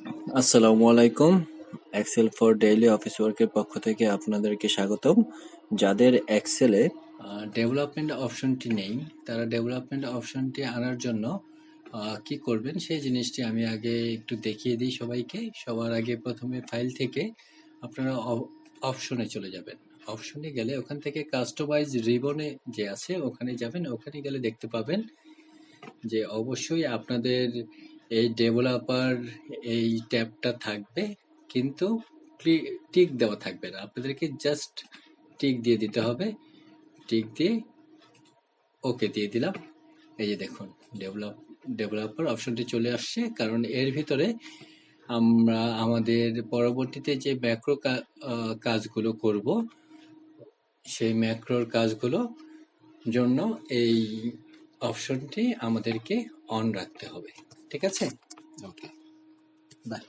আসসালামু আলাইকুম। Excel for daily office ওয়ার্কের পক্ষ থেকে আপনাদেরকে স্বাগতম। যাদের এক্সেলে ডেভেলপমেন্ট অপশনটি নেই, তারা ডেভেলপমেন্ট অপশনটি আনার জন্য কি করবেন সেই জিনিসটি আমি আগে একটু দেখিয়ে দিই সবাইকে। সবার আগে প্রথমে ফাইল থেকে আপনারা অপশনে চলে যাবেন। অপশনে গেলে ওখান থেকে কাস্টমাইজ রিবনে যে আছে ওখানে যাবেন। ওখানে গেলে দেখতে পাবেন যে অবশ্যই আপনাদের এই ডেভেলপার এই ট্যাবটা থাকবে, কিন্তু টিক দেওয়া থাকবে না। আপনাদেরকে জাস্ট টিক দিয়ে দিতে হবে। টিক দিয়ে ওকে দিয়ে দিলাম। এই যে দেখুন, ডেভেলপার অপশনটি চলে আসছে, কারণ এর ভিতরে আমরা আমাদের পরবর্তীতে যে ম্যাক্রো কাজগুলো করব সেই ম্যাক্রোর কাজগুলো জন্য এই অপশনটি আমাদেরকে অন রাখতে হবে। ঠিক আছে? ওকে, বাই।